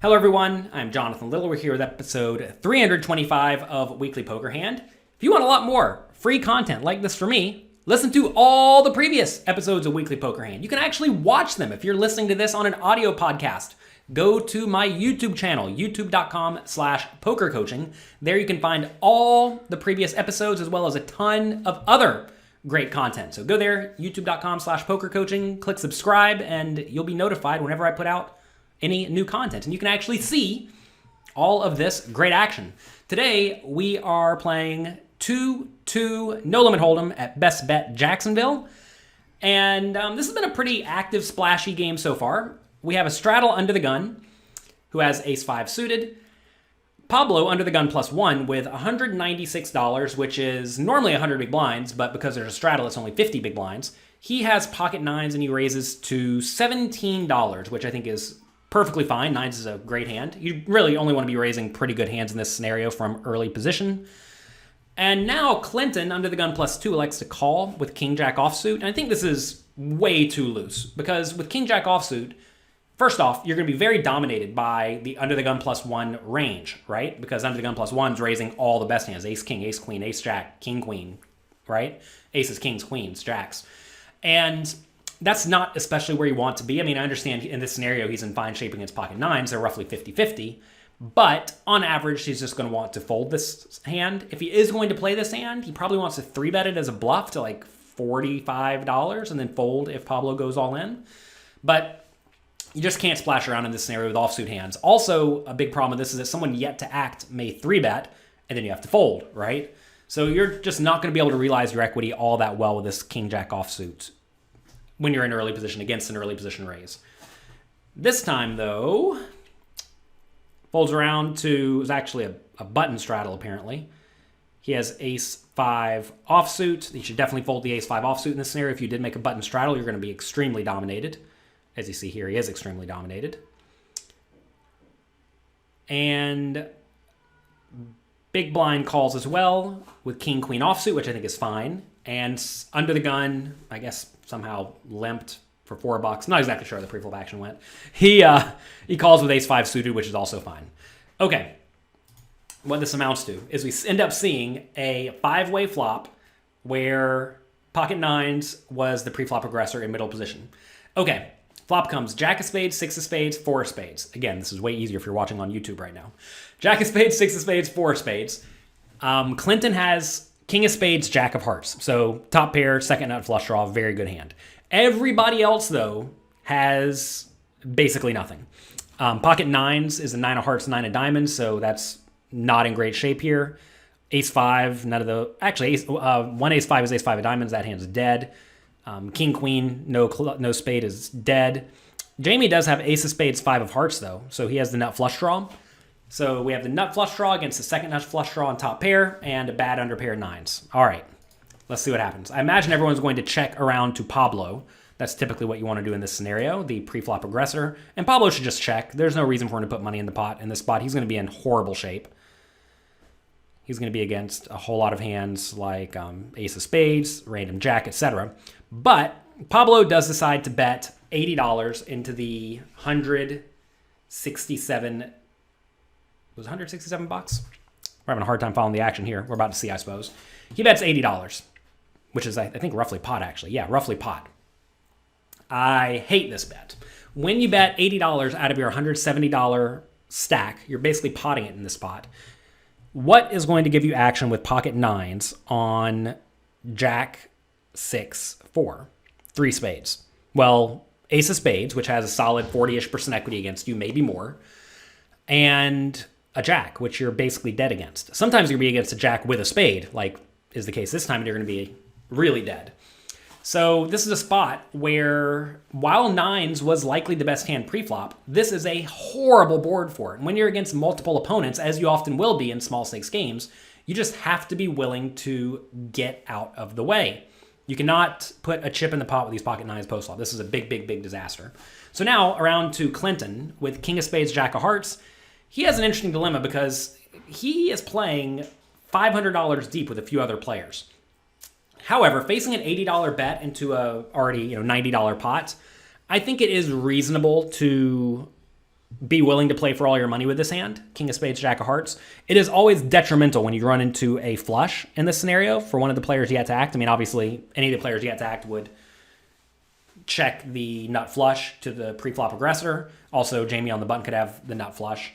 Hello everyone, I'm Jonathan Little. We're here with episode 325 of Weekly Poker Hand. If you want a lot more free content like this from me, listen to all the previous episodes of Weekly Poker Hand. You can actually watch them if you're listening to this on an audio podcast. Go to my YouTube channel, youtube.com/pokercoaching. There you can find all the previous episodes as well as a ton of other great content. So go there, youtube.com/pokercoaching, click subscribe, and you'll be notified whenever I put out any new content. And you can actually see all of this great action. Today, we are playing 2-2 No Limit Hold'em at Bestbet Jacksonville. And this has been a pretty active, splashy game so far. We have a straddle under the gun who has ace-5 suited. Pablo under the gun +1 with $196, which is normally 100 big blinds, but because there's a straddle, it's only 50 big blinds. He has pocket nines and he raises to $17, which I think is perfectly fine. Nines is a great hand. You really only want to be raising pretty good hands in this scenario from early position. And now Clinton, under the gun +2, elects to call with king-jack offsuit. And I think this is way too loose because with king-jack offsuit, first off, you're going to be very dominated by the under the gun +1 range, right? Because under the gun +1 is raising all the best hands. Ace-king, ace-queen, ace-jack, king-queen, right? Aces, kings, queens, jacks. And that's not especially where you want to be. I mean, I understand in this scenario, he's in fine shape against pocket nines. They're roughly 50-50. But on average, he's just going to want to fold this hand. If he is going to play this hand, he probably wants to 3-bet it as a bluff to like $45 and then fold if Pablo goes all in. But you just can't splash around in this scenario with offsuit hands. Also, a big problem with this is that someone yet to act may 3-bet, and then you have to fold, right? So you're just not going to be able to realize your equity all that well with this king-jack offsuit when you're in early position against an early position raise. This time, though, folds around to, is actually a button straddle, apparently. He has ace-5 offsuit. You should definitely fold the ace-5 offsuit in this scenario. If you did make a button straddle, you're going to be extremely dominated. As you see here, he is extremely dominated. And big blind calls as well with king-queen offsuit, which I think is fine. And under the gun, I guess somehow limped for $4. Not exactly sure how the preflop action went. He calls with ace-5 suited, which is also fine. Okay, what this amounts to is we end up seeing a 5-way flop where pocket nines was the preflop aggressor in middle position. Okay, flop comes jack of spades, 6 of spades, 4 of spades. Again, this is way easier if you're watching on YouTube right now. Jack of spades, 6 of spades, 4 of spades. Clinton has king of spades, jack of hearts. So top pair, second nut flush draw, very good hand. Everybody else, though, has basically nothing. Pocket nines is a 9 of hearts, 9 of diamonds, so that's not in great shape here. Ace-5, none of the... Actually, one ace-5 is ace-5 of diamonds. That hand's dead. King-queen, no spade is dead. Jamie does have ace of spades, 5 of hearts, though, so he has the nut flush draw. So we have the nut flush draw against the second nut flush draw on top pair and a bad under pair nines. All right, let's see what happens. I imagine everyone's going to check around to Pablo. That's typically what you want to do in this scenario, the pre-flop aggressor. And Pablo should just check. There's no reason for him to put money in the pot in this spot. He's going to be in horrible shape. He's going to be against a whole lot of hands like ace of spades, random jack, etc. But Pablo does decide to bet $80 into the 167... Was it 167 bucks? We're having a hard time following the action here. We're about to see, I suppose. He bets $80, which is, I think, roughly pot, actually. Yeah, roughly pot. I hate this bet. When you bet $80 out of your $170 stack, you're basically potting it in this spot. What is going to give you action with pocket nines on jack, 6, 4? 3 spades. Well, ace of spades, which has a solid 40-ish% equity against you, maybe more, and a jack, which you're basically dead against. Sometimes you're going to be against a jack with a spade, like is the case this time, and you're going to be really dead. So this is a spot where, while nines was likely the best hand preflop, this is a horrible board for it. And when you're against multiple opponents, as you often will be in small stakes games, you just have to be willing to get out of the way. You cannot put a chip in the pot with these pocket nines post-flop. This is a big, big, big disaster. So now around to Clinton with king of spades, jack of hearts. He has an interesting dilemma because he is playing $500 deep with a few other players. However, facing an $80 bet into a already $90 pot, I think it is reasonable to be willing to play for all your money with this hand, King of Spades, Jack of Hearts. It is always detrimental when you run into a flush in this scenario for one of the players yet to act. I mean, obviously, any of the players yet to act would check the nut flush to the pre-flop aggressor. Also, Jamie on the button could have the nut flush.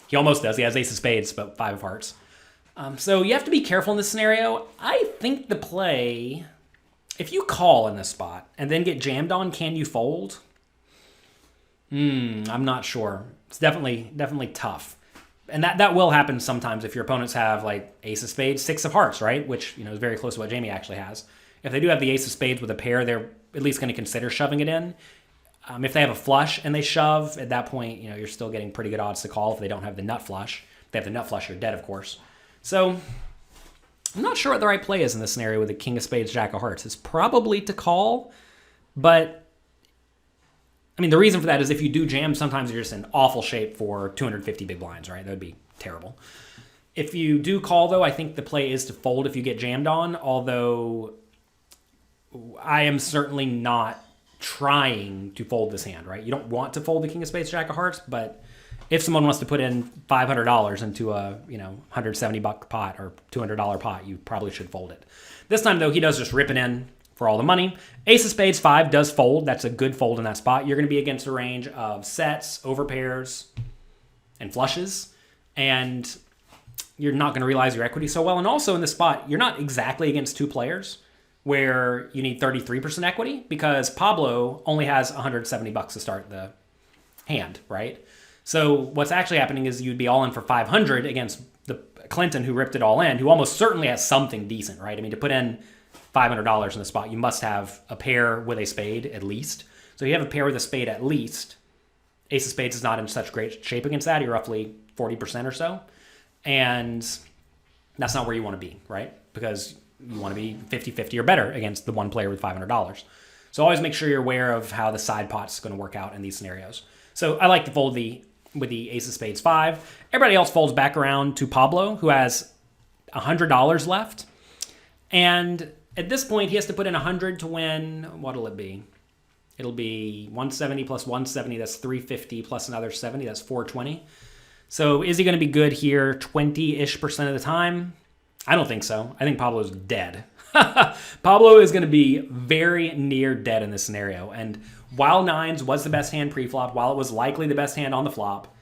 He almost does. He has ace of spades, but 5 of hearts. So you have to be careful in this scenario. I think the play, if you call in this spot and then get jammed on, can you fold? I'm not sure. It's definitely tough. And that will happen sometimes if your opponents have like ace of spades, 6 of hearts, right? Which, is very close to what Jamie actually has. If they do have the ace of spades with a pair, they're at least going to consider shoving it in. If they have a flush and they shove, at that point, you're still getting pretty good odds to call if they don't have the nut flush. If they have the nut flush, you're dead, of course. So I'm not sure what the right play is in this scenario with the king of spades, jack of hearts. It's probably to call, but I mean, the reason for that is if you do jam, sometimes you're just in awful shape for 250 big blinds, right? That would be terrible. If you do call, though, I think the play is to fold if you get jammed on, although I am certainly not trying to fold this hand, right? You don't want to fold the king of spades, jack of hearts, but if someone wants to put in $500 into a, $170 pot or $200 pot, you probably should fold it. This time, though, he does just rip it in for all the money. Ace of spades 5 does fold. That's a good fold in that spot. You're going to be against a range of sets, overpairs, and flushes, and you're not going to realize your equity so well. And also in this spot, you're not exactly against 2 players where you need 33% equity because Pablo only has $170 to start the hand, right? So what's actually happening is you'd be all in for 500 against the Clinton who ripped it all in, who almost certainly has something decent, right? I mean, to put in $500 in the spot, you must have a pair with a spade at least. So you have a pair with a spade at least. Ace of spades is not in such great shape against that. You're roughly 40% or so. And that's not where you want to be, right? Because you want to be 50-50 or better against the one player with $500. So always make sure you're aware of how the side pot's going to work out in these scenarios. So I like to fold with the ace of spades 5. Everybody else folds back around to Pablo, who has $100 left. And at this point, he has to put in 100 to win. What'll it be? It'll be 170 plus 170. That's 350 plus another 70. That's 420. So is he going to be good here 20-ish% of the time? I don't think so. I think Pablo's dead. Pablo is going to be very near dead in this scenario. And while 9s was the best hand pre-flop, while it was likely the best hand on the flop,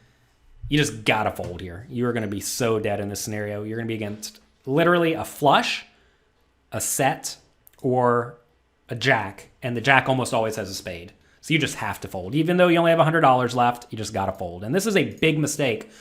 you just got to fold here. You are going to be so dead in this scenario. You're going to be against literally a flush, a set, or a jack. And the jack almost always has a spade. So you just have to fold. Even though you only have $100 left, you just got to fold. And this is a big mistake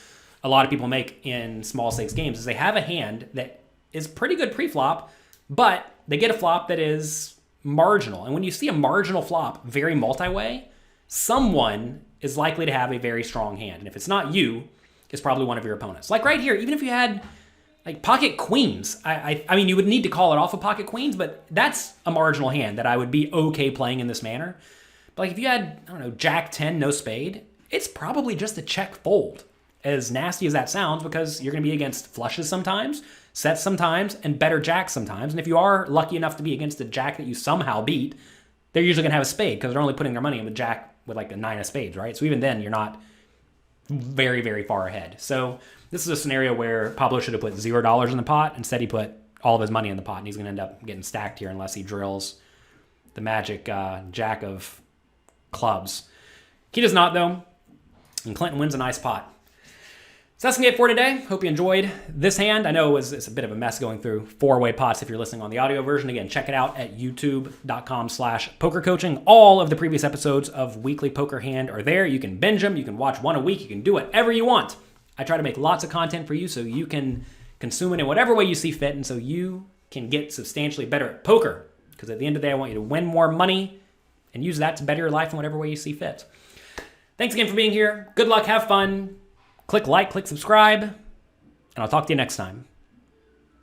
a lot of people make in small stakes games is they have a hand that is pretty good pre-flop, but they get a flop that is marginal. And when you see a marginal flop, very multi-way, someone is likely to have a very strong hand. And if it's not you, it's probably one of your opponents. Like right here, even if you had like pocket queens, I mean, you would need to call it off of pocket queens, but that's a marginal hand that I would be okay playing in this manner. But like if you had, I don't know, jack 10, no spade, it's probably just a check fold. As nasty as that sounds, because you're going to be against flushes sometimes, sets sometimes, and better jacks sometimes. And if you are lucky enough to be against a jack that you somehow beat, they're usually going to have a spade because they're only putting their money in with jack with like a 9 of spades, right? So even then, you're not very, very far ahead. So this is a scenario where Pablo should have put $0 in the pot. Instead, he put all of his money in the pot, and he's going to end up getting stacked here unless he drills the magic jack of clubs. He does not, though, and Clinton wins a nice pot. So that's going to be it for today. Hope you enjoyed this hand. I know it's a bit of a mess going through 4-way pots if you're listening on the audio version. Again, check it out at youtube.com/pokercoaching. All of the previous episodes of Weekly Poker Hand are there. You can binge them. You can watch one a week. You can do whatever you want. I try to make lots of content for you so you can consume it in whatever way you see fit and so you can get substantially better at poker. Because at the end of the day, I want you to win more money and use that to better your life in whatever way you see fit. Thanks again for being here. Good luck. Have fun. Click like, click subscribe, and I'll talk to you next time.